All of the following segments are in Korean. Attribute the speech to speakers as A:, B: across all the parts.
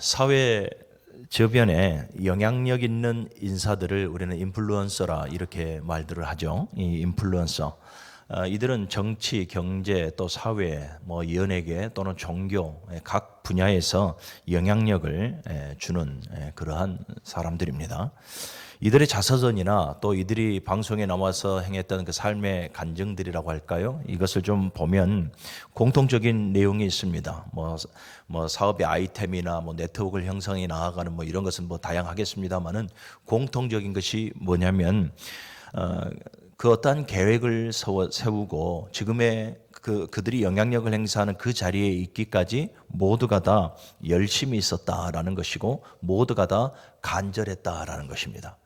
A: 사회 저변에 영향력 있는 인사들을 우리는 인플루언서라 이렇게 말들을 하죠. 이 인플루언서. 이들은 정치, 경제, 또 사회, 연예계 또는 종교 각 분야에서 영향력을 주는 그러한 사람들입니다. 이들의 자서전이나 또 이들이 방송에 나와서 행했던 그 삶의 간증들이라고 할까요? 이것을 좀 보면 공통적인 내용이 있습니다. 사업의 아이템이나 네트워크를 형성해 나아가는 이런 것은 다양하겠습니다만은 공통적인 것이 뭐냐면 그 어떠한 계획을 세우고 지금의 그들이 영향력을 행사하는 그 자리에 있기까지 모두가 다 열심히 있었다라는 것이고 모두가 다 간절했다라는 것입니다.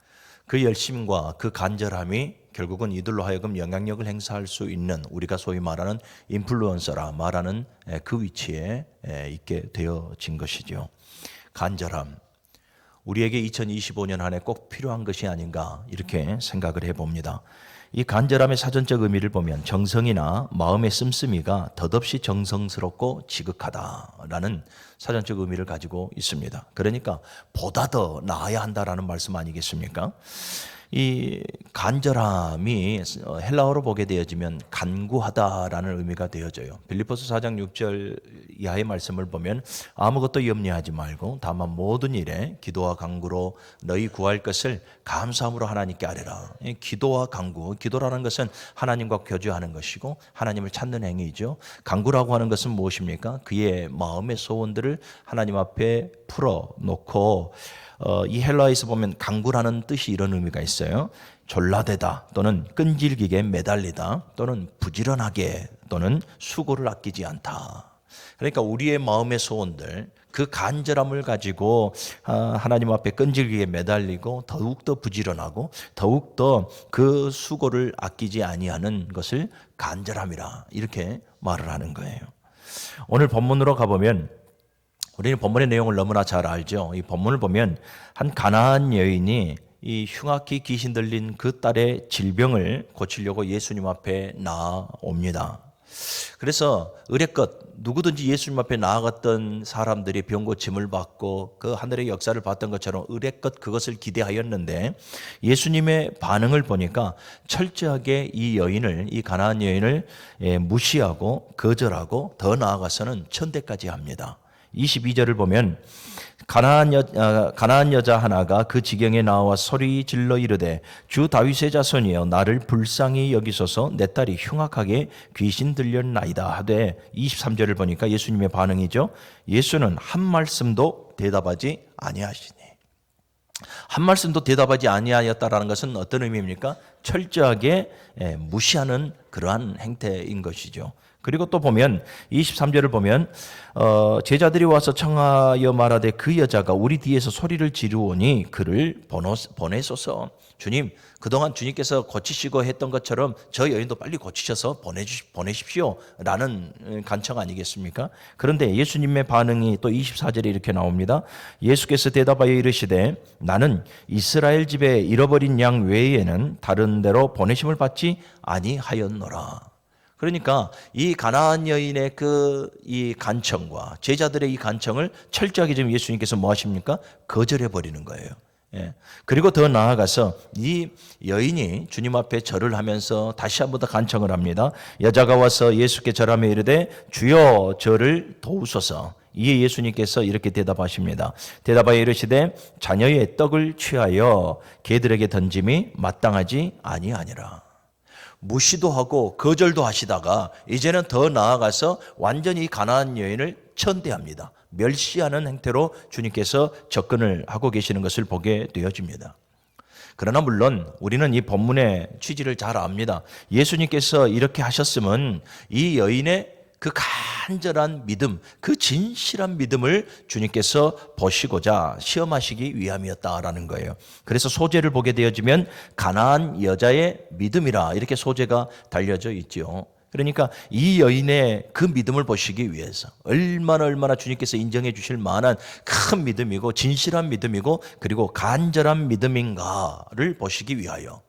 A: 그 열심과 그 간절함이 결국은 이들로 하여금 영향력을 행사할 수 있는 우리가 소위 말하는 인플루언서라 말하는 그 위치에 있게 되어진 것이죠. 간절함. 우리에게 2025년 한 해 꼭 필요한 것이 아닌가 이렇게 생각을 해봅니다. 이 간절함의 사전적 의미를 보면 정성이나 마음의 씀씀이가 덧없이 정성스럽고 지극하다라는 사전적 의미를 가지고 있습니다. 그러니까 보다 더 나아야 한다라는 말씀 아니겠습니까? 이 간절함이 헬라어로 보게 되어지면 간구하다라는 의미가 되어져요. 빌립보서 4장 6절 이하의 말씀을 보면 아무것도 염려하지 말고 다만 모든 일에 기도와 간구로 너희 구할 것을 감사함으로 하나님께 아뢰라. 기도와 간구, 기도라는 것은 하나님과 교제하는 것이고 하나님을 찾는 행위죠. 간구라고 하는 것은 무엇입니까? 그의 마음의 소원들을 하나님 앞에 풀어놓고 이 헬라어에서 보면 간구라는 뜻이 이런 의미가 있어요. 졸라대다 또는 끈질기게 매달리다 또는 부지런하게 또는 수고를 아끼지 않다. 그러니까 우리의 마음의 소원들 그 간절함을 가지고 하나님 앞에 끈질기게 매달리고 더욱더 부지런하고 더욱더 그 수고를 아끼지 아니하는 것을 간절함이라 이렇게 말을 하는 거예요. 오늘 본문으로 가보면 우리는 본문의 내용을 너무나 잘 알죠. 이 본문을 보면 한 가나안 여인이 이 흉악히 귀신 들린 그 딸의 질병을 고치려고 예수님 앞에 나아옵니다. 그래서 의례껏 누구든지 예수님 앞에 나아갔던 사람들이 병 고침을 받고 그 하늘의 역사를 봤던 것처럼 의례껏 그것을 기대하였는데 예수님의 반응을 보니까 철저하게 이 가나안 여인을 무시하고 거절하고 더 나아가서는 천대까지 합니다. 22절을 보면 가나안 여자 하나가 그 지경에 나와 소리 질러 이르되 주 다윗의 자손이여 나를 불쌍히 여기소서 내 딸이 흉악하게 귀신 들렸나이다 하되 23절을 보니까 예수님의 반응이죠. 예수는 한 말씀도 대답하지 아니하시니. 한 말씀도 대답하지 아니하였다라는 것은 어떤 의미입니까? 철저하게 무시하는 그러한 행태인 것이죠. 그리고 또 보면 23절을 보면 제자들이 와서 청하여 말하되 그 여자가 우리 뒤에서 소리를 지르오니 그를 보내소서. 주님, 그동안 주님께서 고치시고 했던 것처럼 저 여인도 빨리 고치셔서 보내십시오 라는 간청 아니겠습니까? 그런데 예수님의 반응이 또 24절에 이렇게 나옵니다. 예수께서 대답하여 이르시되 나는 이스라엘 집에 잃어버린 양 외에는 다른 데로 보내심을 받지 아니하였노라. 그러니까 이 가나안 여인의 이 간청과 제자들의 이 간청을 철저하게 지금 예수님께서 뭐 하십니까? 거절해 버리는 거예요. 그리고 더 나아가서 이 여인이 주님 앞에 절을 하면서 다시 한 번 더 간청을 합니다. 여자가 와서 예수께 절하며 이르되 주여 저를 도우소서. 이에 예수님께서 이렇게 대답하십니다. 대답하여 이르시되 자녀의 떡을 취하여 개들에게 던짐이 마땅하지 아니하니라. 무시도 하고 거절도 하시다가 이제는 더 나아가서 완전히 가나안 여인을 천대합니다. 멸시하는 행태로 주님께서 접근을 하고 계시는 것을 보게 되어집니다. 그러나 물론 우리는 이 본문의 취지를 잘 압니다. 예수님께서 이렇게 하셨으면 이 여인의 그 간절한 믿음, 그 진실한 믿음을 주님께서 보시고자 시험하시기 위함이었다라는 거예요. 그래서 소제를 보게 되어지면 가나안 여자의 믿음이라 이렇게 소제가 달려져 있죠. 그러니까 이 여인의 그 믿음을 보시기 위해서 얼마나 주님께서 인정해 주실 만한 큰 믿음이고 진실한 믿음이고 그리고 간절한 믿음인가를 보시기 위하여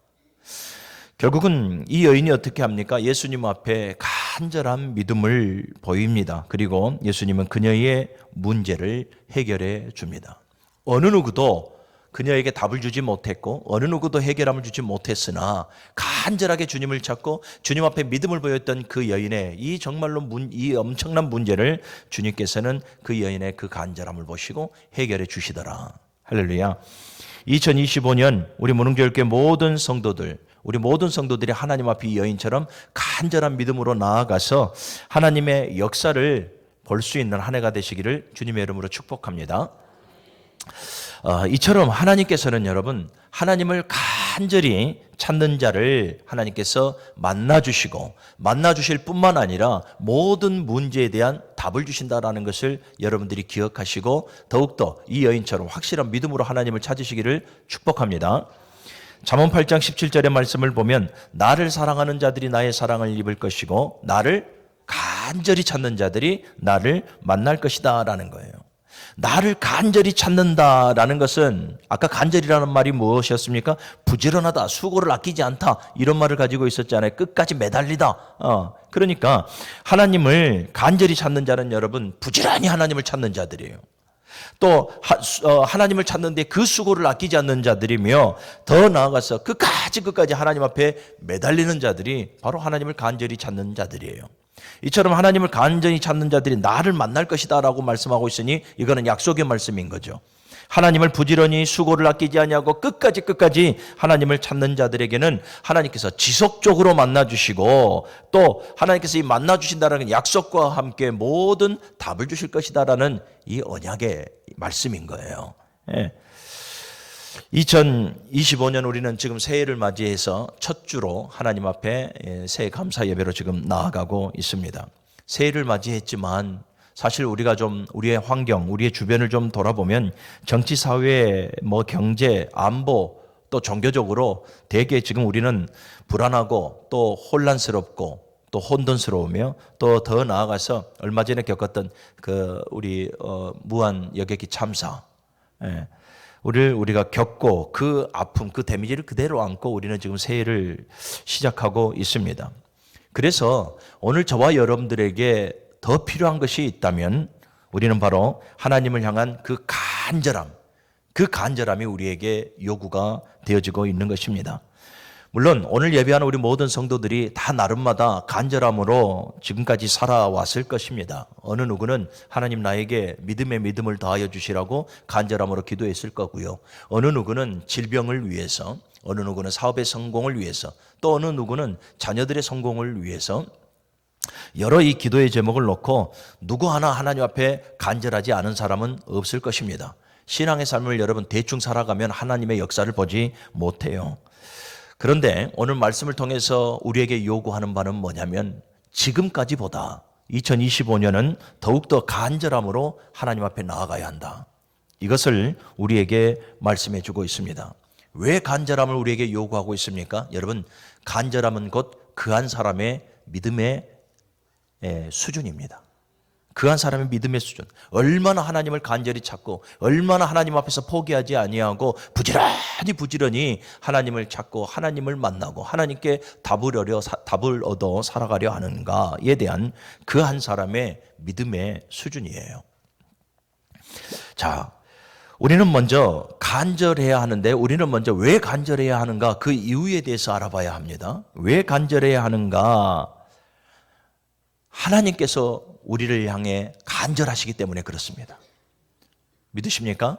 A: 결국은 이 여인이 어떻게 합니까? 예수님 앞에 간절한 믿음을 보입니다. 그리고 예수님은 그녀의 문제를 해결해 줍니다. 어느 누구도 그녀에게 답을 주지 못했고 어느 누구도 해결함을 주지 못했으나 간절하게 주님을 찾고 주님 앞에 믿음을 보였던 그 여인의 이 정말로 이 엄청난 문제를 주님께서는 그 여인의 그 간절함을 보시고 해결해 주시더라. 할렐루야. 2025년 우리 무릉교회교회 모든 성도들, 우리 모든 성도들이 하나님 앞에 이 여인처럼 간절한 믿음으로 나아가서 하나님의 역사를 볼 수 있는 한 해가 되시기를 주님의 이름으로 축복합니다. 이처럼 하나님께서는 여러분 하나님을 간절히 찾는 자를 하나님께서 만나주시고 만나주실 뿐만 아니라 모든 문제에 대한 답을 주신다라는 것을 여러분들이 기억하시고 더욱더 이 여인처럼 확실한 믿음으로 하나님을 찾으시기를 축복합니다. 잠언 8장 17절의 말씀을 보면 나를 사랑하는 자들이 나의 사랑을 입을 것이고 나를 간절히 찾는 자들이 나를 만날 것이다 라는 거예요. 나를 간절히 찾는다라는 것은 아까 간절이라는 말이 무엇이었습니까? 부지런하다, 수고를 아끼지 않다 이런 말을 가지고 있었잖아요. 끝까지 매달리다. 그러니까 하나님을 간절히 찾는 자는 여러분 부지런히 하나님을 찾는 자들이에요. 또 하나님을 찾는데 그 수고를 아끼지 않는 자들이며 더 나아가서 끝까지 하나님 앞에 매달리는 자들이 바로 하나님을 간절히 찾는 자들이에요. 이처럼 하나님을 간절히 찾는 자들이 나를 만날 것이다 라고 말씀하고 있으니 이거는 약속의 말씀인 거죠. 하나님을 부지런히 수고를 아끼지 아니하고 끝까지 하나님을 찾는 자들에게는 하나님께서 지속적으로 만나주시고 또 하나님께서 이 만나주신다는 약속과 함께 모든 답을 주실 것이다라는 이 언약의 말씀인 거예요. 2025년 우리는 지금 새해를 맞이해서 첫 주로 하나님 앞에 새해 감사 예배로 지금 나아가고 있습니다. 새해를 맞이했지만 사실 우리가 좀 우리의 환경, 우리의 주변을 좀 돌아보면 정치, 사회, 경제, 안보 또 종교적으로 대개 지금 우리는 불안하고 또 혼란스럽고 또 혼돈스러우며 또 더 나아가서 얼마 전에 겪었던 그 우리 무한 여객기 참사, 우리가 겪고 그 아픔, 그 데미지를 그대로 안고 우리는 지금 새해를 시작하고 있습니다. 그래서 오늘 저와 여러분들에게 더 필요한 것이 있다면 우리는 바로 하나님을 향한 그 간절함이 우리에게 요구가 되어지고 있는 것입니다. 물론 오늘 예배하는 우리 모든 성도들이 다 나름마다 간절함으로 지금까지 살아왔을 것입니다. 어느 누구는 하나님 나에게 믿음의 믿음을 더하여 주시라고 간절함으로 기도했을 거고요. 어느 누구는 질병을 위해서, 어느 누구는 사업의 성공을 위해서, 또 어느 누구는 자녀들의 성공을 위해서 여러 이 기도의 제목을 놓고 누구 하나 하나님 앞에 간절하지 않은 사람은 없을 것입니다. 신앙의 삶을 여러분 대충 살아가면 하나님의 역사를 보지 못해요. 그런데 오늘 말씀을 통해서 우리에게 요구하는 바는 뭐냐면 지금까지보다 2025년은 더욱더 간절함으로 하나님 앞에 나아가야 한다. 이것을 우리에게 말씀해 주고 있습니다. 왜 간절함을 우리에게 요구하고 있습니까? 여러분, 간절함은 곧 그 한 사람의 믿음의 수준입니다. 그 한 사람의 믿음의 수준, 얼마나 하나님을 간절히 찾고 얼마나 하나님 앞에서 포기하지 아니하고 부지런히 하나님을 찾고 하나님을 만나고 하나님께 답을 얻어 살아가려 하는가에 대한 그 한 사람의 믿음의 수준이에요. 자, 우리는 먼저 간절해야 하는데 우리는 먼저 왜 간절해야 하는가, 그 이유에 대해서 알아봐야 합니다. 왜 간절해야 하는가? 하나님께서 우리를 향해 간절하시기 때문에 그렇습니다. 믿으십니까?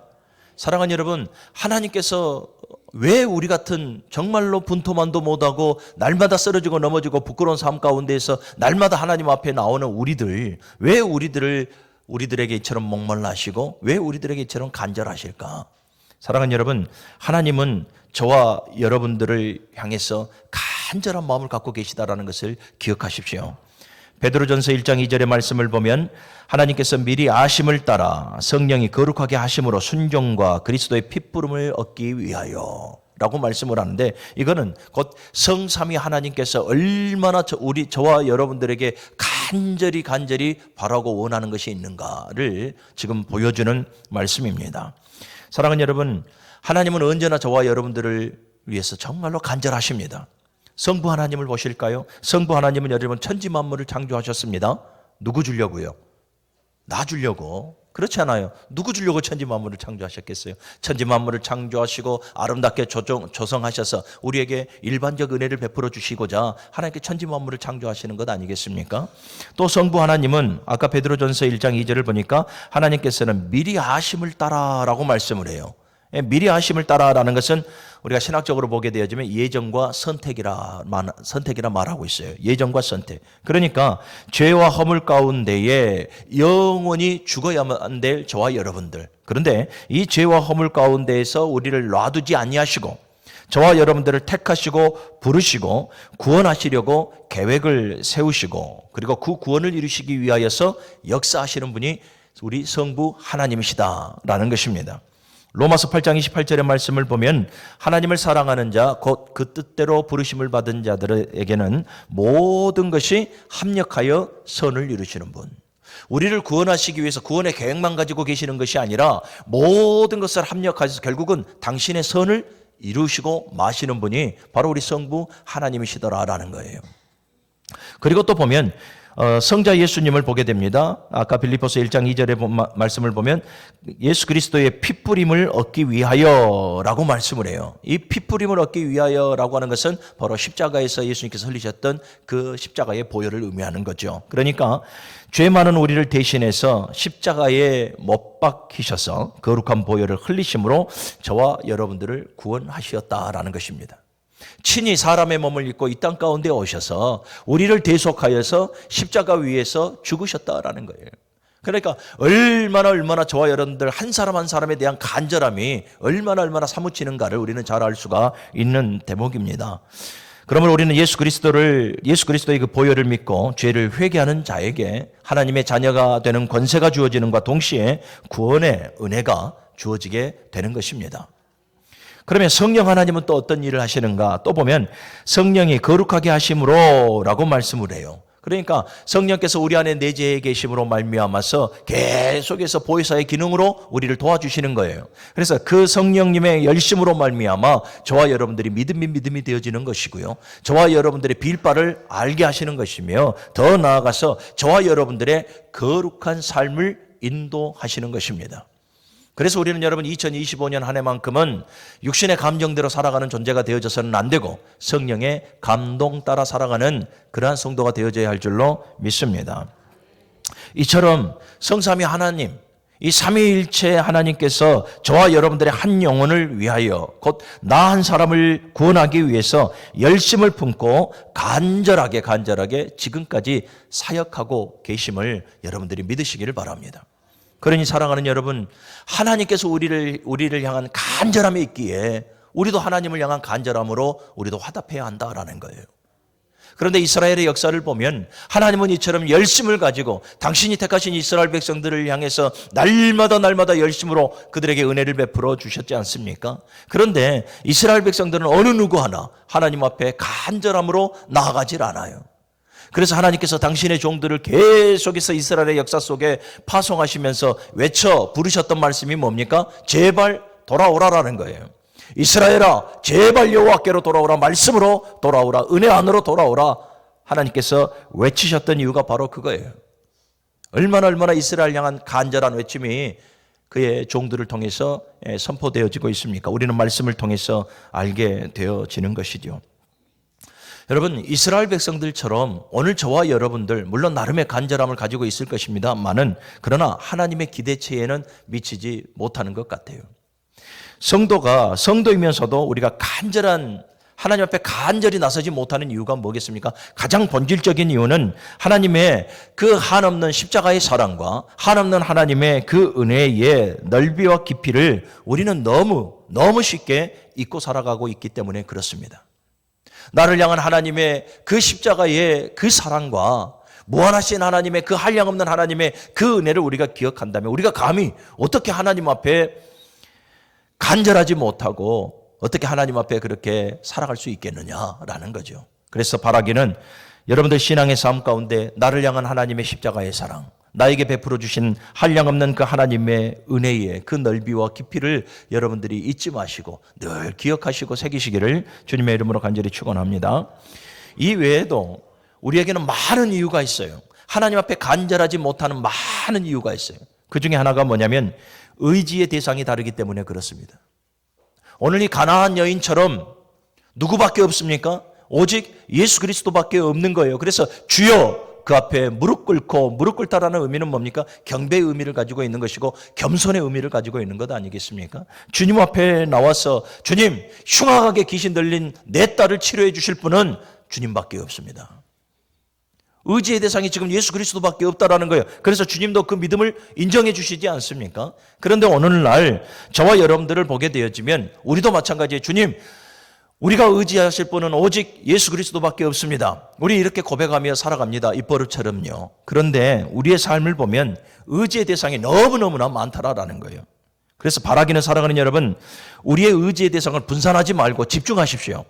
A: 사랑하는 여러분, 하나님께서 왜 우리 같은 정말로 분토만도 못하고 날마다 쓰러지고 넘어지고 부끄러운 삶 가운데에서 날마다 하나님 앞에 나오는 왜 우리들에게 이처럼 목말라 하시고 왜 우리들에게 이처럼 간절하실까? 사랑하는 여러분, 하나님은 저와 여러분들을 향해서 간절한 마음을 갖고 계시다라는 것을 기억하십시오. 베드로전서 1장 2절의 말씀을 보면 하나님께서 미리 아심을 따라 성령이 거룩하게 하심으로 순종과 그리스도의 핏부름을 얻기 위하여 라고 말씀을 하는데, 이거는 곧 성삼위 하나님께서 얼마나 저와 여러분들에게 간절히 바라고 원하는 것이 있는가를 지금 보여주는 말씀입니다. 사랑하는 여러분, 하나님은 언제나 저와 여러분들을 위해서 정말로 간절하십니다. 성부 하나님을 보실까요? 성부 하나님은 여러분 천지 만물을 창조하셨습니다. 누구 주려고요? 나 주려고. 그렇지 않아요? 누구 주려고 천지 만물을 창조하셨겠어요? 천지 만물을 창조하시고 아름답게 조성하셔서 우리에게 일반적 은혜를 베풀어 주시고자 하나님께 천지 만물을 창조하시는 것 아니겠습니까? 또 성부 하나님은 아까 베드로전서 1장 2절을 보니까 하나님께서는 미리 아심을 따라라고 말씀을 해요. 미리 아심을 따라라는 것은 우리가 신학적으로 보게 되어지면 예정과 선택이라 말하고 있어요. 예정과 선택. 그러니까 죄와 허물 가운데에 영원히 죽어야만 될 저와 여러분들. 그런데 이 죄와 허물 가운데에서 우리를 놔두지 아니하시고 저와 여러분들을 택하시고 부르시고 구원하시려고 계획을 세우시고 그리고 그 구원을 이루시기 위하여서 역사하시는 분이 우리 성부 하나님이시다라는 것입니다. 로마서 8장 28절의 말씀을 보면 하나님을 사랑하는 자 곧 그 뜻대로 부르심을 받은 자들에게는 모든 것이 합력하여 선을 이루시는 분. 우리를 구원하시기 위해서 구원의 계획만 가지고 계시는 것이 아니라 모든 것을 합력하셔서 결국은 당신의 선을 이루시고 마시는 분이 바로 우리 성부 하나님이시더라라는 거예요. 그리고 또 보면 성자 예수님을 보게 됩니다. 아까 빌립보서 1장 2절의 말씀을 보면 예수 그리스도의 피뿌림을 얻기 위하여라고 말씀을 해요. 이 피뿌림을 얻기 위하여라고 하는 것은 바로 십자가에서 예수님께서 흘리셨던 그 십자가의 보혈을 의미하는 거죠. 그러니까 죄 많은 우리를 대신해서 십자가에 못 박히셔서 거룩한 보혈을 흘리심으로 저와 여러분들을 구원하셨다라는 것입니다. 친히 사람의 몸을 입고 이 땅 가운데 오셔서 우리를 대속하여서 십자가 위에서 죽으셨다라는 거예요. 그러니까 얼마나 저와 여러분들 한 사람 한 사람에 대한 간절함이 얼마나 사무치는가를 우리는 잘 알 수가 있는 대목입니다. 그러면 우리는 예수 그리스도의 그 보혈을 믿고 죄를 회개하는 자에게 하나님의 자녀가 되는 권세가 주어지는과 동시에 구원의 은혜가 주어지게 되는 것입니다. 그러면 성령 하나님은 또 어떤 일을 하시는가? 또 보면 성령이 거룩하게 하심으로 라고 말씀을 해요. 그러니까 성령께서 우리 안에 내재해 계심으로 말미암아서 계속해서 보혜사의 기능으로 우리를 도와주시는 거예요. 그래서 그 성령님의 열심으로 말미암아 저와 여러분들이 믿음이 되어지는 것이고요. 저와 여러분들의 빌바를 알게 하시는 것이며 더 나아가서 저와 여러분들의 거룩한 삶을 인도하시는 것입니다. 그래서 우리는 여러분 2025년 한 해만큼은 육신의 감정대로 살아가는 존재가 되어져서는 안 되고 성령의 감동 따라 살아가는 그러한 성도가 되어져야 할 줄로 믿습니다. 이처럼 성삼위 하나님, 이 삼위일체 하나님께서 저와 여러분들의 한 영혼을 위하여 곧 나 한 사람을 구원하기 위해서 열심을 품고 간절하게 지금까지 사역하고 계심을 여러분들이 믿으시기를 바랍니다. 그러니 사랑하는 여러분, 하나님께서 우리를 향한 간절함이 있기에 우리도 하나님을 향한 간절함으로 우리도 화답해야 한다라는 거예요. 그런데 이스라엘의 역사를 보면 하나님은 이처럼 열심을 가지고 당신이 택하신 이스라엘 백성들을 향해서 날마다 열심으로 그들에게 은혜를 베풀어 주셨지 않습니까? 그런데 이스라엘 백성들은 어느 누구 하나 하나님 앞에 간절함으로 나아가질 않아요. 그래서 하나님께서 당신의 종들을 계속해서 이스라엘의 역사 속에 파송하시면서 외쳐 부르셨던 말씀이 뭡니까? 제발 돌아오라라는 거예요. 이스라엘아, 제발 여호와께로 돌아오라, 말씀으로 돌아오라, 은혜 안으로 돌아오라. 하나님께서 외치셨던 이유가 바로 그거예요. 얼마나 이스라엘 향한 간절한 외침이 그의 종들을 통해서 선포되어지고 있습니까? 우리는 말씀을 통해서 알게 되어지는 것이죠. 여러분, 이스라엘 백성들처럼 오늘 저와 여러분들 물론 나름의 간절함을 가지고 있을 것입니다만은 그러나 하나님의 기대치에는 미치지 못하는 것 같아요. 성도이면서도 우리가 하나님 앞에 간절히 나서지 못하는 이유가 뭐겠습니까? 가장 본질적인 이유는 하나님의 그 한없는 십자가의 사랑과 한없는 하나님의 그 은혜의 넓이와 깊이를 우리는 너무 쉽게 잊고 살아가고 있기 때문에 그렇습니다. 나를 향한 하나님의 그 십자가의 그 사랑과 무한하신 하나님의 그 한량없는 하나님의 그 은혜를 우리가 기억한다면 우리가 감히 어떻게 하나님 앞에 간절하지 못하고 어떻게 하나님 앞에 그렇게 살아갈 수 있겠느냐라는 거죠. 그래서 바라기는 여러분들 신앙의 삶 가운데 나를 향한 하나님의 십자가의 사랑, 나에게 베풀어 주신 한량없는 그 하나님의 은혜의 그 넓이와 깊이를 여러분들이 잊지 마시고 늘 기억하시고 새기시기를 주님의 이름으로 간절히 축원합니다. 이 외에도 우리에게는 많은 이유가 있어요. 하나님 앞에 간절하지 못하는 많은 이유가 있어요. 그 중에 하나가 뭐냐면 의지의 대상이 다르기 때문에 그렇습니다. 오늘 이 가나안 여인처럼 누구밖에 없습니까? 오직 예수 그리스도밖에 없는 거예요. 그래서 주여 그 앞에 무릎 꿇고, 무릎 꿇다라는 의미는 뭡니까? 경배의 의미를 가지고 있는 것이고 겸손의 의미를 가지고 있는 것 아니겠습니까? 주님 앞에 나와서 주님, 흉악하게 귀신 들린 내 딸을 치료해 주실 분은 주님밖에 없습니다. 의지의 대상이 지금 예수 그리스도밖에 없다라는 거예요. 그래서 주님도 그 믿음을 인정해 주시지 않습니까? 그런데 오늘날 저와 여러분들을 보게 되어지면 우리도 마찬가지예요. 주님, 우리가 의지하실 분은 오직 예수 그리스도밖에 없습니다. 우리 이렇게 고백하며 살아갑니다. 이 버릇처럼요. 그런데 우리의 삶을 보면 의지의 대상이 너무너무나 많다라는 거예요. 그래서 바라기는 살아가는 여러분, 우리의 의지의 대상을 분산하지 말고 집중하십시오.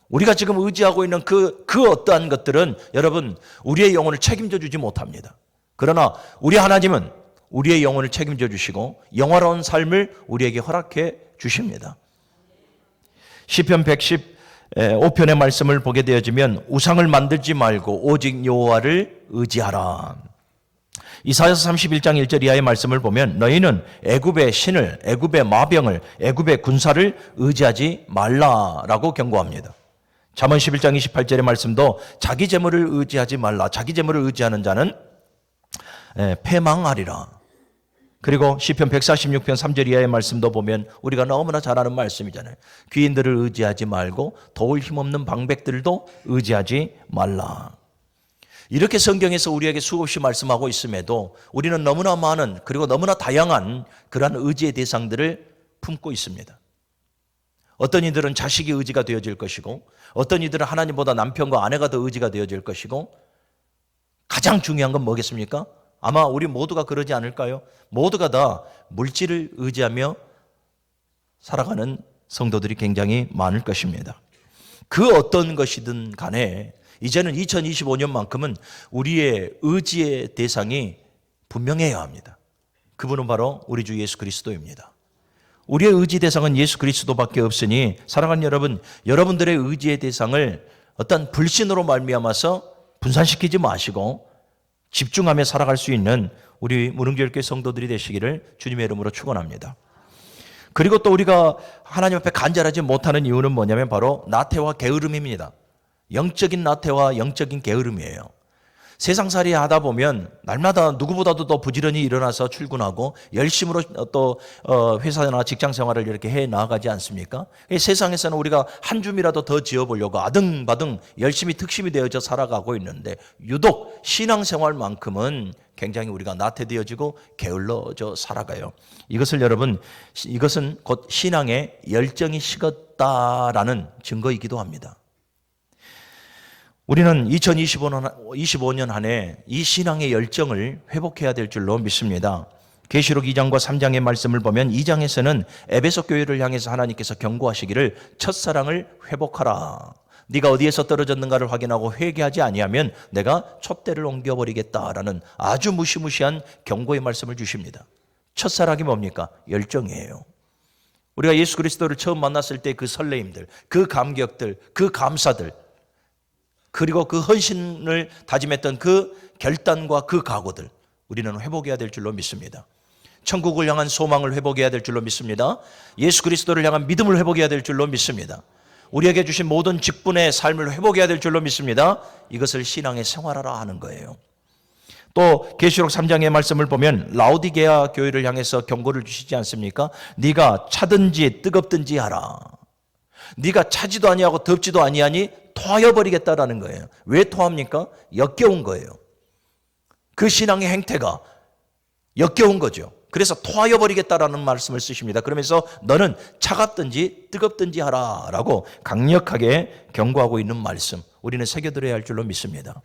A: 우리가 지금 의지하고 있는 그 어떠한 것들은 여러분 우리의 영혼을 책임져 주지 못합니다. 그러나 우리 하나님은 우리의 영혼을 책임져 주시고 영화로운 삶을 우리에게 허락해 주십니다. 시편 115편의 말씀을 보게 되어지면 우상을 만들지 말고 오직 여호와를 의지하라. 이사야서 31장 1절 이하의 말씀을 보면 너희는 애굽의 신을, 애굽의 마병을, 애굽의 군사를 의지하지 말라라고 경고합니다. 잠언 11장 28절의 말씀도 자기 재물을 의지하지 말라. 자기 재물을 의지하는 자는 패망하리라. 그리고 시편 146편 3절 이하의 말씀도 보면 우리가 너무나 잘 아는 말씀이잖아요. 귀인들을 의지하지 말고 도울 힘없는 방백들도 의지하지 말라. 이렇게 성경에서 우리에게 수없이 말씀하고 있음에도 우리는 너무나 많은 그리고 너무나 다양한 그러한 의지의 대상들을 품고 있습니다. 어떤 이들은 자식이 의지가 되어질 것이고 어떤 이들은 하나님보다 남편과 아내가 더 의지가 되어질 것이고 가장 중요한 건 뭐겠습니까? 아마 우리 모두가 그러지 않을까요? 모두가 다 물질을 의지하며 살아가는 성도들이 굉장히 많을 것입니다. 그 어떤 것이든 간에 이제는 2025년만큼은 우리의 의지의 대상이 분명해야 합니다. 그분은 바로 우리 주 예수 그리스도입니다. 우리의 의지 대상은 예수 그리스도밖에 없으니 사랑하는 여러분, 여러분들의 의지의 대상을 어떤 불신으로 말미암아서 분산시키지 마시고 집중하며 살아갈 수 있는 우리 무릉교회교회 성도들이 되시기를 주님의 이름으로 축원합니다. 그리고 또 우리가 하나님 앞에 간절하지 못하는 이유는 뭐냐면 바로 나태와 게으름입니다. 영적인 나태와 영적인 게으름이에요. 세상살이 하다 보면 날마다 누구보다도 더 부지런히 일어나서 출근하고 열심으로 또 회사나 직장 생활을 이렇게 해 나가지 않습니까? 세상에서는 우리가 한 줌이라도 더 지어보려고 아등바등 열심히 특심이 되어져 살아가고 있는데 유독 신앙생활만큼은 굉장히 우리가 나태되어지고 게을러져 살아가요. 이것을 여러분, 이것은 곧 신앙의 열정이 식었다라는 증거이기도 합니다. 우리는 2025년 한 해 이 신앙의 열정을 회복해야 될 줄로 믿습니다. 계시록 2장과 3장의 말씀을 보면 2장에서는 에베소 교회를 향해서 하나님께서 경고하시기를 첫사랑을 회복하라. 네가 어디에서 떨어졌는가를 확인하고 회개하지 아니하면 내가 촛대를 옮겨버리겠다라는 아주 무시무시한 경고의 말씀을 주십니다. 첫사랑이 뭡니까? 열정이에요. 우리가 예수 그리스도를 처음 만났을 때 그 설레임들, 그 감격들, 그 감사들, 그리고 그 헌신을 다짐했던 그 결단과 그 각오들 우리는 회복해야 될 줄로 믿습니다. 천국을 향한 소망을 회복해야 될 줄로 믿습니다. 예수 그리스도를 향한 믿음을 회복해야 될 줄로 믿습니다. 우리에게 주신 모든 직분의 삶을 회복해야 될 줄로 믿습니다. 이것을 신앙의 생활하라 하는 거예요. 또 계시록 3장의 말씀을 보면 라오디게아 교회를 향해서 경고를 주시지 않습니까? 네가 차든지 뜨겁든지 하라. 네가 차지도 아니하고 덥지도 아니하니 토하여 버리겠다라는 거예요. 왜 토합니까? 역겨운 거예요. 그 신앙의 행태가 역겨운 거죠. 그래서 토하여 버리겠다라는 말씀을 쓰십니다. 그러면서 너는 차갑든지 뜨겁든지 하라라고 강력하게 경고하고 있는 말씀, 우리는 새겨들어야 할 줄로 믿습니다.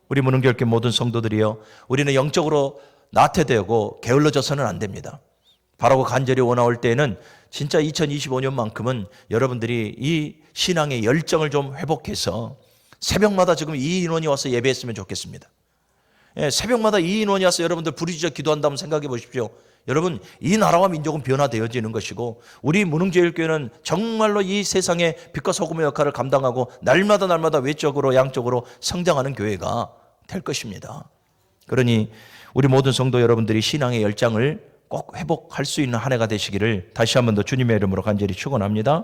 A: 우리 무릉교회 모든 성도들이요, 우리는 영적으로 나태되고 게을러져서는 안 됩니다. 바라고 간절히 원하올 때에는 진짜 2025년만큼은 여러분들이 이 신앙의 열정을 좀 회복해서 새벽마다 지금 이 인원이 와서 예배했으면 좋겠습니다. 새벽마다 이 인원이 와서 여러분들 부르짖어 기도한다면 생각해 보십시오. 여러분, 이 나라와 민족은 변화되어지는 것이고 우리 무능제일교회는 정말로 이 세상에 빛과 소금의 역할을 감당하고 날마다 외적으로 양적으로 성장하는 교회가 될 것입니다. 그러니 우리 모든 성도 여러분들이 신앙의 열정을 꼭 회복할 수 있는 한 해가 되시기를 다시 한 번 더 주님의 이름으로 간절히 축원합니다.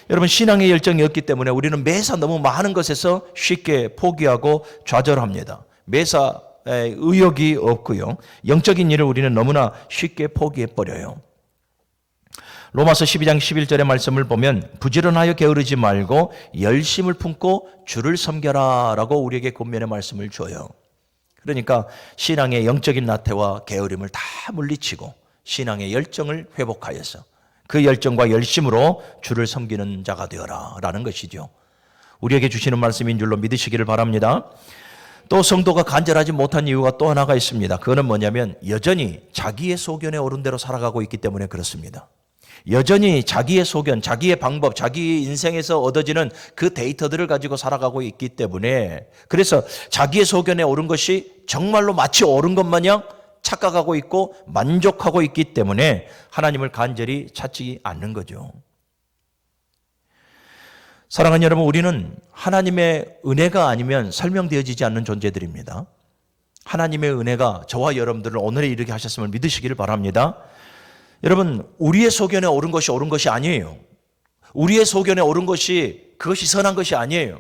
A: 여러분, 신앙의 열정이 없기 때문에 우리는 매사 너무 많은 것에서 쉽게 포기하고 좌절합니다. 매사 의욕이 없고요. 영적인 일을 우리는 너무나 쉽게 포기해버려요. 로마서 12장 11절의 말씀을 보면 부지런하여 게으르지 말고 열심을 품고 주를 섬겨라 라고 우리에게 권면의 말씀을 줘요. 그러니까 신앙의 영적인 나태와 게으름을 다 물리치고 신앙의 열정을 회복하여서 그 열정과 열심으로 주를 섬기는 자가 되어라 라는 것이죠. 우리에게 주시는 말씀인 줄로 믿으시기를 바랍니다. 또 성도가 간절하지 못한 이유가 또 하나가 있습니다. 그거는 뭐냐면 여전히 자기의 소견에 옳은 대로 살아가고 있기 때문에 그렇습니다. 여전히 자기의 소견, 자기의 방법, 자기 인생에서 얻어지는 그 데이터들을 가지고 살아가고 있기 때문에 그래서 자기의 소견에 옳은 것이 정말로 마치 옳은 것 마냥 착각하고 있고 만족하고 있기 때문에 하나님을 간절히 찾지 않는 거죠. 사랑하는 여러분, 우리는 하나님의 은혜가 아니면 설명되어지지 않는 존재들입니다. 하나님의 은혜가 저와 여러분들을 오늘에 이르게 하셨음을 믿으시기를 바랍니다. 여러분, 우리의 소견에 옳은 것이 아니에요. 우리의 소견에 옳은 것이 그것이 선한 것이 아니에요.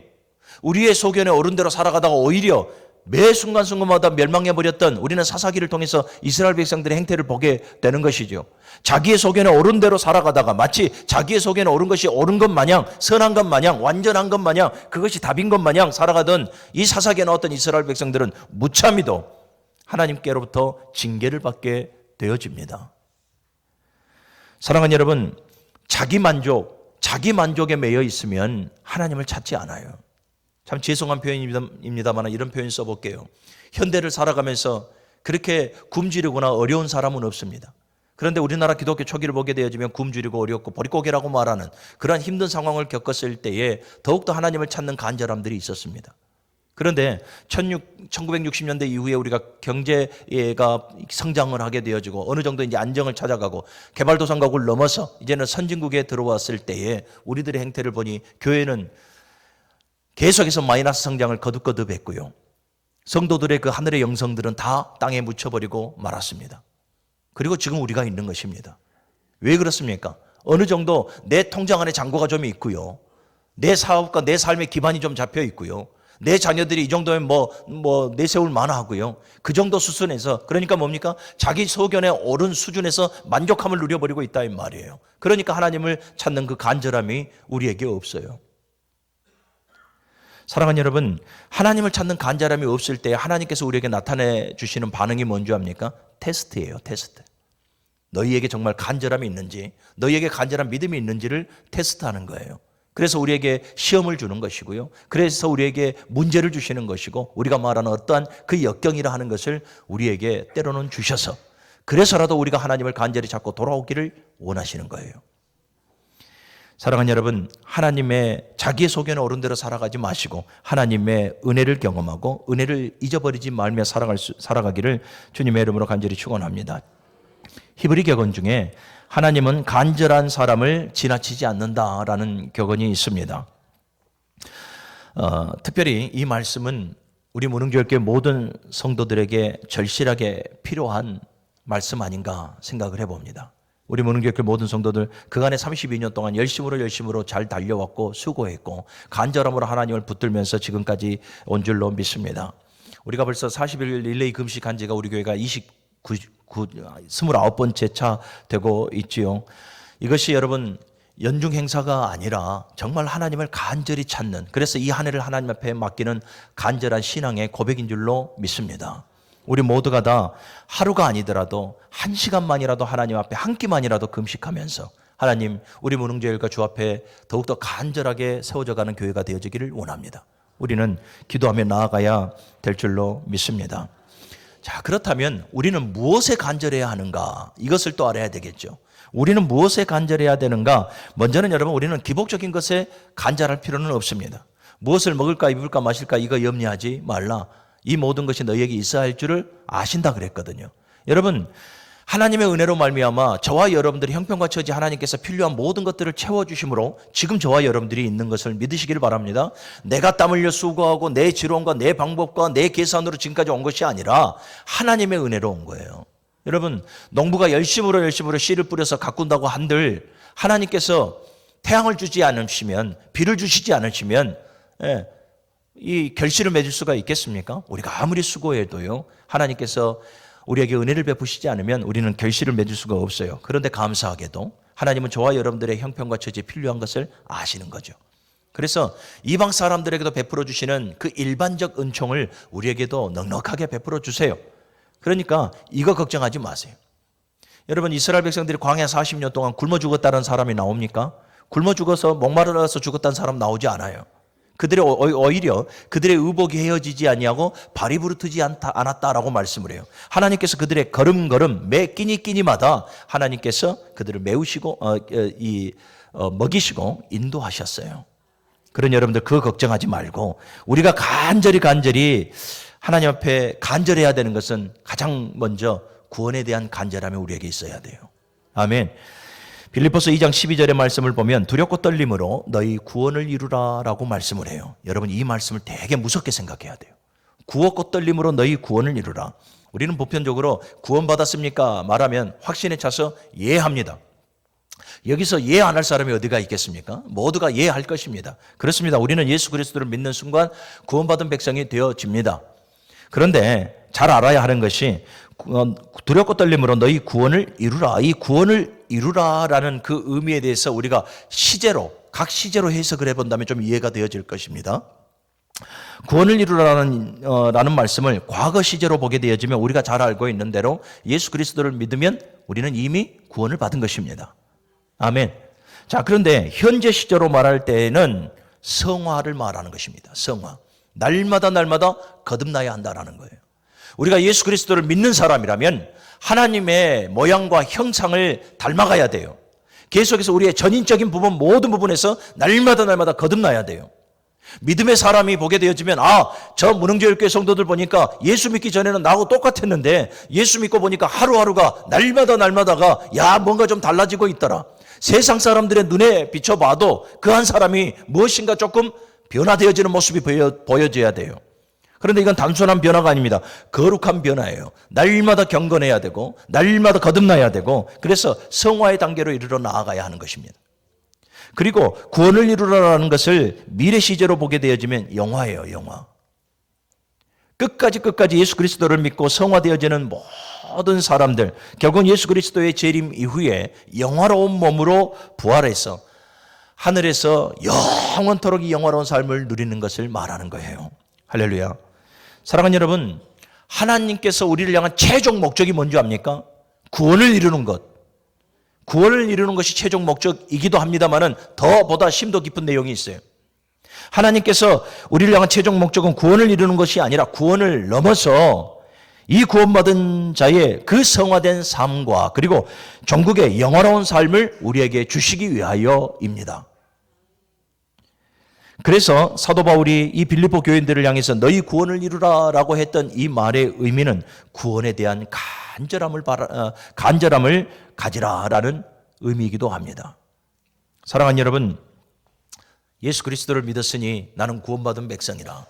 A: 우리의 소견에 옳은 대로 살아가다가 오히려 매 순간순간마다 멸망해버렸던 우리는 사사기를 통해서 이스라엘 백성들의 행태를 보게 되는 것이죠. 자기의 소견에 옳은 대로 살아가다가 마치 자기의 소견에 옳은 것이 옳은 것 마냥, 선한 것 마냥, 완전한 것 마냥, 그것이 답인 것 마냥 살아가던 이 사사기에 나왔던 이스라엘 백성들은 무참히도 하나님께로부터 징계를 받게 되어집니다. 사랑하는 여러분, 자기 만족에 매여 있으면 하나님을 찾지 않아요. 참 죄송한 표현입니다만 이런 표현 써볼게요. 현대를 살아가면서 그렇게 굶주리거나 어려운 사람은 없습니다. 그런데 우리나라 기독교 초기를 보게 되어지면 굶주리고 어렵고 보릿고개라고 말하는 그러한 힘든 상황을 겪었을 때에 더욱더 하나님을 찾는 간절함들이 있었습니다. 그런데 1960년대 이후에 우리가 경제가 성장을 하게 되어지고 어느 정도 이제 안정을 찾아가고 개발도상국을 넘어서 이제는 선진국에 들어왔을 때에 우리들의 행태를 보니 교회는 계속해서 마이너스 성장을 거듭거듭했고요. 성도들의 그 하늘의 영성들은 다 땅에 묻혀버리고 말았습니다. 그리고 지금 우리가 있는 것입니다. 왜 그렇습니까? 어느 정도 내 통장 안에 잔고가 좀 있고요. 내 사업과 내 삶의 기반이 좀 잡혀 있고요. 내 자녀들이 이 정도면 내세울 만하고요. 그 정도 수준에서 그러니까 뭡니까? 자기 소견에 옳은 수준에서 만족함을 누려버리고 있다 이 말이에요. 그러니까 하나님을 찾는 그 간절함이 우리에게 없어요. 사랑하는 여러분, 하나님을 찾는 간절함이 없을 때 하나님께서 우리에게 나타내 주시는 반응이 뭔지 압니까? 테스트예요, 테스트. 너희에게 정말 간절함이 있는지, 너희에게 간절한 믿음이 있는지를 테스트하는 거예요. 그래서 우리에게 시험을 주는 것이고요. 그래서 우리에게 문제를 주시는 것이고 우리가 말하는 어떠한 그 역경이라 하는 것을 우리에게 때로는 주셔서 그래서라도 우리가 하나님을 간절히 찾고 돌아오기를 원하시는 거예요. 사랑하는 여러분, 하나님의 자기의 소견에 옳은 대로 살아가지 마시고 하나님의 은혜를 경험하고 은혜를 잊어버리지 말며 살아가기를 주님의 이름으로 간절히 축원합니다. 히브리 격언 중에 하나님은 간절한 사람을 지나치지 않는다라는 격언이 있습니다. 특별히 이 말씀은 우리 무능교회교회 모든 성도들에게 절실하게 필요한 말씀 아닌가 생각을 해봅니다. 우리 무능교회 모든 성도들 그간에 32년 동안 열심으로 잘 달려왔고 수고했고 간절함으로 하나님을 붙들면서 지금까지 온 줄로 믿습니다. 우리가 벌써 40일 릴레이 금식한 지가 우리 교회가 29번째 차 되고 있지요. 이것이 여러분 연중 행사가 아니라 정말 하나님을 간절히 찾는, 그래서 이 한 해를 하나님 앞에 맡기는 간절한 신앙의 고백인 줄로 믿습니다. 우리 모두가 다 하루가 아니더라도 한 시간만이라도 하나님 앞에 한 끼만이라도 금식하면서 하나님, 우리 무능제일과 주 앞에 더욱더 간절하게 세워져가는 교회가 되어지기를 원합니다. 우리는 기도하며 나아가야 될 줄로 믿습니다. 자, 그렇다면 우리는 무엇에 간절해야 하는가? 이것을 또 알아야 되겠죠. 우리는 무엇에 간절해야 되는가? 먼저는 여러분, 우리는 기복적인 것에 간절할 필요는 없습니다. 무엇을 먹을까 입을까 마실까 이거 염려하지 말라. 이 모든 것이 너희에게 있어야 할 줄을 아신다 그랬거든요. 여러분, 하나님의 은혜로 말미암아 저와 여러분들의 형편과 처지 하나님께서 필요한 모든 것들을 채워주심으로 지금 저와 여러분들이 있는 것을 믿으시길 바랍니다. 내가 땀 흘려 수고하고 내 지론과 내 방법과 내 계산으로 지금까지 온 것이 아니라 하나님의 은혜로 온 거예요. 여러분, 농부가 열심으로 씨를 뿌려서 가꾼다고 한들 하나님께서 태양을 주지 않으시면, 비를 주시지 않으시면 이 결실을 맺을 수가 있겠습니까? 우리가 아무리 수고해도요, 하나님께서 우리에게 은혜를 베푸시지 않으면 우리는 결실을 맺을 수가 없어요. 그런데 감사하게도 하나님은 저와 여러분들의 형편과 처지에 필요한 것을 아시는 거죠. 그래서 이방 사람들에게도 베풀어 주시는 그 일반적 은총을 우리에게도 넉넉하게 베풀어 주세요. 그러니까 이거 걱정하지 마세요. 여러분, 이스라엘 백성들이 광야 40년 동안 굶어 죽었다는 사람이 나옵니까? 굶어 죽어서 목마르서 죽었다는 사람 나오지 않아요. 그들이 오히려 그들의 의복이 헤어지지 아니하고 발이 부르트지 않았다라고 말씀을 해요. 하나님께서 그들의 걸음걸음 매 끼니끼니마다 하나님께서 그들을 메우시고 먹이시고 인도하셨어요. 그런 여러분들 그거 걱정하지 말고 우리가 간절히 하나님 앞에 간절해야 되는 것은 가장 먼저 구원에 대한 간절함이 우리에게 있어야 돼요. 아멘. 빌립보서 2장 12절의 말씀을 보면 두렵고 떨림으로 너희 구원을 이루라 라고 말씀을 해요. 여러분, 이 말씀을 되게 무섭게 생각해야 돼요. 두렵고 떨림으로 너희 구원을 이루라. 우리는 보편적으로 구원받았습니까? 말하면 확신에 차서 예합니다. 여기서 예 안 할 사람이 어디가 있겠습니까? 모두가 예 할 것입니다. 그렇습니다. 우리는 예수 그리스도를 믿는 순간 구원받은 백성이 되어집니다. 그런데 잘 알아야 하는 것이 두렵고 떨림으로 너희 구원을 이루라. 이 구원을 이루라라는 그 의미에 대해서 우리가 각 시제로 해석을 해본다면 좀 이해가 되어질 것입니다. 구원을 이루라라는 말씀을 과거 시제로 보게 되어지면 우리가 잘 알고 있는 대로 예수 그리스도를 믿으면 우리는 이미 구원을 받은 것입니다. 아멘. 자, 그런데 현재 시제로 말할 때에는 성화를 말하는 것입니다. 성화. 날마다 거듭나야 한다라는 거예요. 우리가 예수 그리스도를 믿는 사람이라면 하나님의 모양과 형상을 닮아가야 돼요. 계속해서 우리의 전인적인 부분 모든 부분에서 날마다 거듭나야 돼요. 믿음의 사람이 보게 되어지면 저 무능제일교회 성도들 보니까 예수 믿기 전에는 나하고 똑같았는데 예수 믿고 보니까 하루하루가 날마다가 뭔가 좀 달라지고 있더라. 세상 사람들의 눈에 비춰봐도 그 한 사람이 무엇인가 조금 변화되어지는 모습이 보여져야 돼요. 그런데 이건 단순한 변화가 아닙니다. 거룩한 변화예요. 날마다 경건해야 되고 날마다 거듭나야 되고 그래서 성화의 단계로 이르러 나아가야 하는 것입니다. 그리고 구원을 이루라는 것을 미래 시제로 보게 되어지면 영화예요. 영화. 끝까지 예수 그리스도를 믿고 성화되어지는 모든 사람들, 결국은 예수 그리스도의 재림 이후에 영화로운 몸으로 부활해서 하늘에서 영원토록 이 영화로운 삶을 누리는 것을 말하는 거예요. 할렐루야. 사랑하는 여러분, 하나님께서 우리를 향한 최종 목적이 뭔지 압니까? 구원을 이루는 것. 구원을 이루는 것이 최종 목적이기도 합니다만은 보다 심도 깊은 내용이 있어요. 하나님께서 우리를 향한 최종 목적은 구원을 이루는 것이 아니라 구원을 넘어서 이 구원받은 자의 그 성화된 삶과 그리고 전국의 영화로운 삶을 우리에게 주시기 위하여입니다. 그래서 사도 바울이 이 빌립보 교인들을 향해서 너희 구원을 이루라라고 했던 이 말의 의미는 구원에 대한 간절함을 가지라라는 의미이기도 합니다. 사랑하는 여러분, 예수 그리스도를 믿었으니 나는 구원받은 백성이라.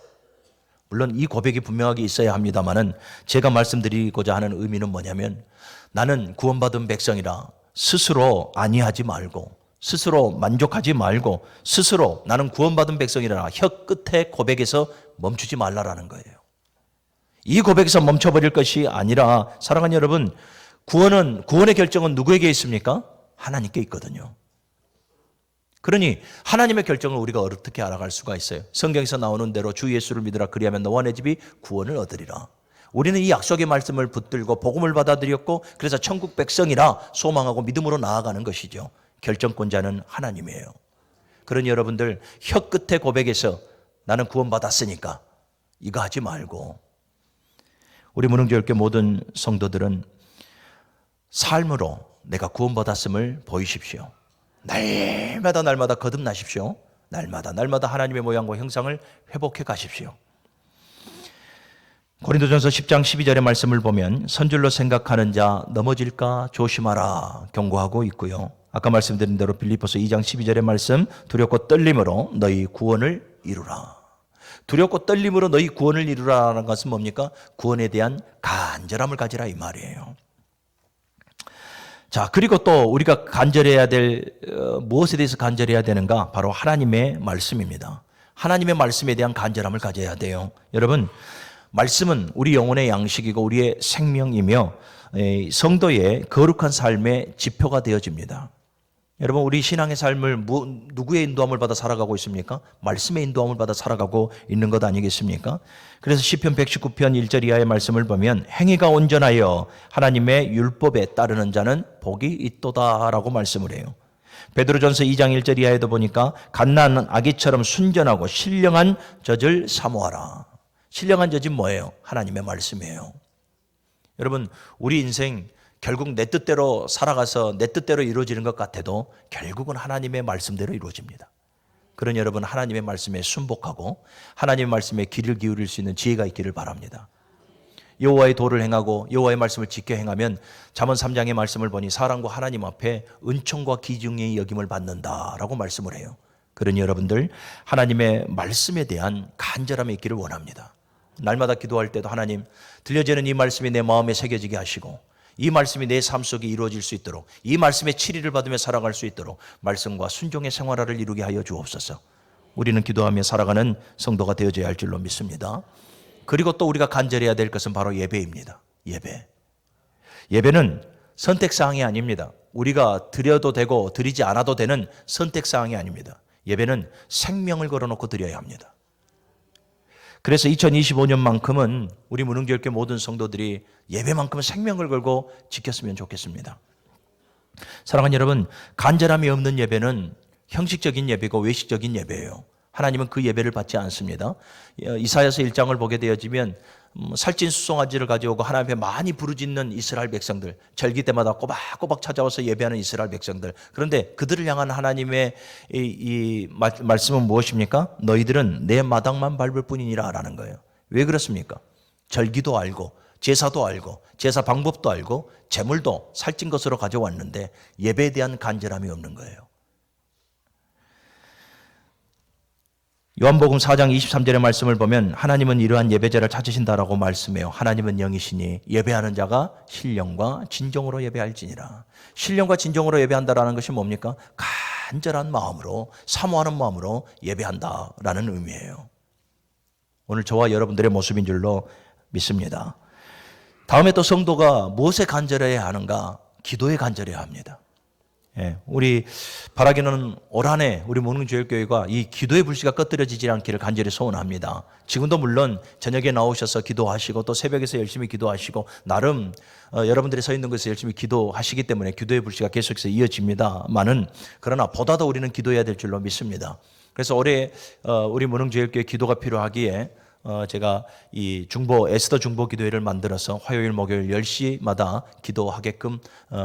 A: 물론 이 고백이 분명하게 있어야 합니다만은 제가 말씀드리고자 하는 의미는 뭐냐면 나는 구원받은 백성이라 스스로 아니하지 말고 스스로 만족하지 말고 스스로 나는 구원받은 백성이라 혀 끝에 고백에서 멈추지 말라라는 거예요. 이 고백에서 멈춰버릴 것이 아니라 사랑하는 여러분, 구원의 결정은 누구에게 있습니까? 하나님께 있거든요. 그러니 하나님의 결정을 우리가 어떻게 알아갈 수가 있어요? 성경에서 나오는 대로 주 예수를 믿으라 그리하면 너와 내 집이 구원을 얻으리라. 우리는 이 약속의 말씀을 붙들고 복음을 받아들였고 그래서 천국 백성이라 소망하고 믿음으로 나아가는 것이죠. 결정권자는 하나님이에요. 그러니 여러분들 혀 끝에 고백해서 나는 구원받았으니까 이거 하지 말고 우리 문흥교회 모든 성도들은 삶으로 내가 구원받았음을 보이십시오. 날마다 거듭나십시오. 날마다 하나님의 모양과 형상을 회복해 가십시오. 고린도전서 10장 12절의 말씀을 보면 선줄로 생각하는 자 넘어질까 조심하라 경고하고 있고요. 아까 말씀드린 대로 빌립보서 2장 12절의 말씀 두렵고 떨림으로 너희 구원을 이루라. 두렵고 떨림으로 너희 구원을 이루라는 것은 뭡니까? 구원에 대한 간절함을 가지라 이 말이에요. 자, 그리고 또 우리가 간절해야 될 무엇에 대해서 간절해야 되는가? 바로 하나님의 말씀입니다. 하나님의 말씀에 대한 간절함을 가져야 돼요. 여러분, 말씀은 우리 영혼의 양식이고 우리의 생명이며 성도의 거룩한 삶의 지표가 되어집니다. 여러분, 우리 신앙의 삶을 누구의 인도함을 받아 살아가고 있습니까? 말씀의 인도함을 받아 살아가고 있는 것 아니겠습니까? 그래서 시편 119편 1절 이하의 말씀을 보면 행위가 온전하여 하나님의 율법에 따르는 자는 복이 있도다라고 말씀을 해요. 베드로전서 2장 1절 이하에도 보니까 갓난 아기처럼 순전하고 신령한 젖을 사모하라. 신령한 젖이 뭐예요? 하나님의 말씀이에요. 여러분, 우리 인생 결국 내 뜻대로 살아가서 내 뜻대로 이루어지는 것 같아도 결국은 하나님의 말씀대로 이루어집니다. 그러니 여러분, 하나님의 말씀에 순복하고 하나님의 말씀에 귀를 기울일 수 있는 지혜가 있기를 바랍니다. 여호와의 도를 행하고 여호와의 말씀을 지켜 행하면 잠언 3장의 말씀을 보니 사람과 하나님 앞에 은총과 기중의 여김을 받는다라고 말씀을 해요. 그러니 여러분들, 하나님의 말씀에 대한 간절함이 있기를 원합니다. 날마다 기도할 때도 하나님, 들려지는 이 말씀이 내 마음에 새겨지게 하시고 이 말씀이 내 삶 속에 이루어질 수 있도록, 이 말씀의 치리를 받으며 살아갈 수 있도록 말씀과 순종의 생활화를 이루게 하여 주옵소서. 우리는 기도하며 살아가는 성도가 되어져야 할 줄로 믿습니다. 그리고 또 우리가 간절해야 될 것은 바로 예배입니다. 예배는 선택사항이 아닙니다. 우리가 드려도 되고 드리지 않아도 되는 선택사항이 아닙니다. 예배는 생명을 걸어놓고 드려야 합니다. 그래서 2025년만큼은 우리 무능교육교 모든 성도들이 예배만큼은 생명을 걸고 지켰으면 좋겠습니다. 사랑하는 여러분, 간절함이 없는 예배는 형식적인 예배고 외식적인 예배예요. 하나님은 그 예배를 받지 않습니다. 이사야서 1장을 보게 되어지면 살찐 수송아지를 가져오고 하나님 앞에 많이 부르짖는 이스라엘 백성들, 절기 때마다 꼬박꼬박 찾아와서 예배하는 이스라엘 백성들. 그런데 그들을 향한 하나님의 이 말씀은 무엇입니까? 너희들은 내 마당만 밟을 뿐이니라 라는 거예요. 왜 그렇습니까? 절기도 알고 제사도 알고 제사 방법도 알고 제물도 살찐 것으로 가져왔는데 예배에 대한 간절함이 없는 거예요. 요한복음 4장 23절의 말씀을 보면 하나님은 이러한 예배자를 찾으신다라고 말씀해요. 하나님은 영이시니 예배하는 자가 신령과 진정으로 예배할지니라. 신령과 진정으로 예배한다라는 것이 뭡니까? 간절한 마음으로, 사모하는 마음으로 예배한다라는 의미예요. 오늘 저와 여러분들의 모습인 줄로 믿습니다. 다음에 또 성도가 무엇에 간절해야 하는가? 기도에 간절해야 합니다. 우리 바라기는 올 한 해 우리 무능교회가 이 기도의 불씨가 꺼뜨려지지 않기를 간절히 소원합니다. 지금도 물론 저녁에 나오셔서 기도하시고 또 새벽에서 열심히 기도하시고 나름 여러분들이 서 있는 곳에서 열심히 기도하시기 때문에 기도의 불씨가 계속해서 이어집니다만은 그러나 보다도 우리는 기도해야 될 줄로 믿습니다. 그래서 올해 우리 무능교회 기도가 필요하기에 제가 이 에스더 중보 기도회를 만들어서 화요일 목요일 10시마다 기도하게끔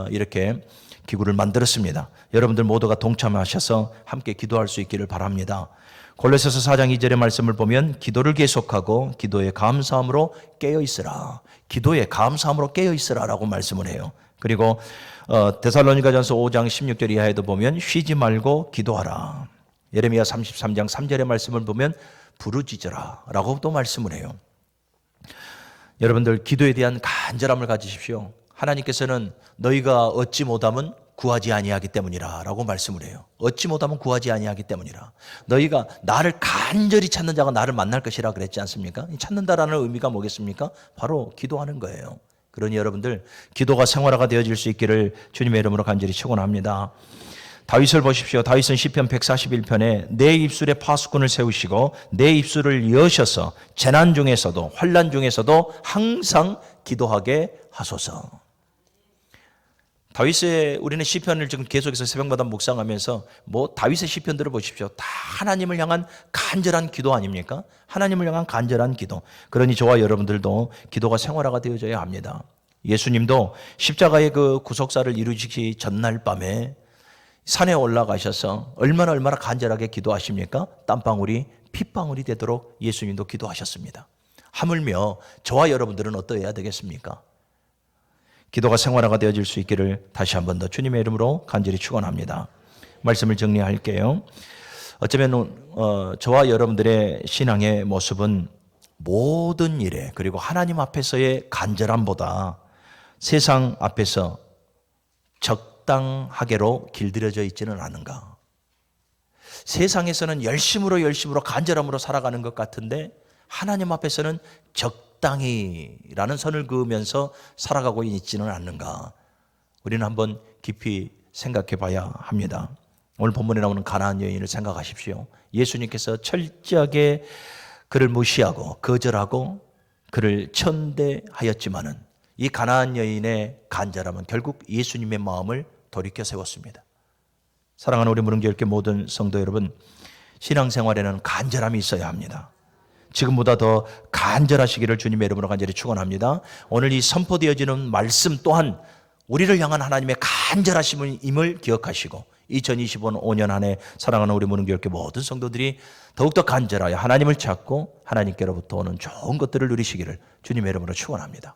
A: 이렇게 기구를 만들었습니다. 여러분들 모두가 동참하셔서 함께 기도할 수 있기를 바랍니다. 골로새서 4장 2절의 말씀을 보면 기도를 계속하고 기도에 감사함으로 깨어있으라. 기도에 감사함으로 깨어있으라 라고 말씀을 해요. 그리고 데살로니가전서 5장 16절 이하에도 보면 쉬지 말고 기도하라. 예레미야 33장 3절의 말씀을 보면 부르짖으라 라고 또 말씀을 해요. 여러분들 기도에 대한 간절함을 가지십시오. 하나님께서는 너희가 얻지 못하면 구하지 아니하기 때문이라 라고 말씀을 해요. 얻지 못하면 구하지 아니하기 때문이라. 너희가 나를 간절히 찾는 자가 나를 만날 것이라 그랬지 않습니까? 찾는다라는 의미가 뭐겠습니까? 바로 기도하는 거예요. 그러니 여러분들 기도가 생활화가 되어질 수 있기를 주님의 이름으로 간절히 축원합니다. 다윗을 보십시오. 다윗은 시편 141편에 내 입술에 파수꾼을 세우시고 내 입술을 여셔서 재난 중에서도 환난 중에서도 항상 기도하게 하소서. 다윗의 우리는 시편을 지금 계속해서 새벽마다 묵상하면서 다윗의 시편들을 보십시오. 다 하나님을 향한 간절한 기도 아닙니까? 하나님을 향한 간절한 기도. 그러니 저와 여러분들도 기도가 생활화가 되어져야 합니다. 예수님도 십자가의 그 구속사를 이루시기 전날 밤에 산에 올라가셔서 얼마나 간절하게 기도하십니까? 땀방울이 핏방울이 되도록 예수님도 기도하셨습니다. 하물며 저와 여러분들은 어떠해야 되겠습니까? 기도가 생활화가 되어질 수 있기를 다시 한 번 더 주님의 이름으로 간절히 축원합니다. 말씀을 정리할게요. 어쩌면 저와 여러분들의 신앙의 모습은 모든 일에 그리고 하나님 앞에서의 간절함보다 세상 앞에서 적당하게로 길들여져 있지는 않은가. 세상에서는 열심으로 간절함으로 살아가는 것 같은데 하나님 앞에서는 적당히라는 선을 그으면서 살아가고 있지는 않는가. 우리는 한번 깊이 생각해 봐야 합니다. 오늘 본문에 나오는 가나안 여인을 생각하십시오. 예수님께서 철저하게 그를 무시하고 거절하고 그를 천대하였지만은 이 가나안 여인의 간절함은 결국 예수님의 마음을 돌이켜 세웠습니다. 사랑하는 우리 무릉교회 모든 성도 여러분, 신앙생활에는 간절함이 있어야 합니다. 지금보다 더 간절하시기를 주님의 이름으로 간절히 축원합니다. 오늘 이 선포되어지는 말씀 또한 우리를 향한 하나님의 간절하심임을 기억하시고 2025년 한 해 사랑하는 우리 무릉교회 모든 성도들이 더욱더 간절하여 하나님을 찾고 하나님께로부터 오는 좋은 것들을 누리시기를 주님의 이름으로 축원합니다.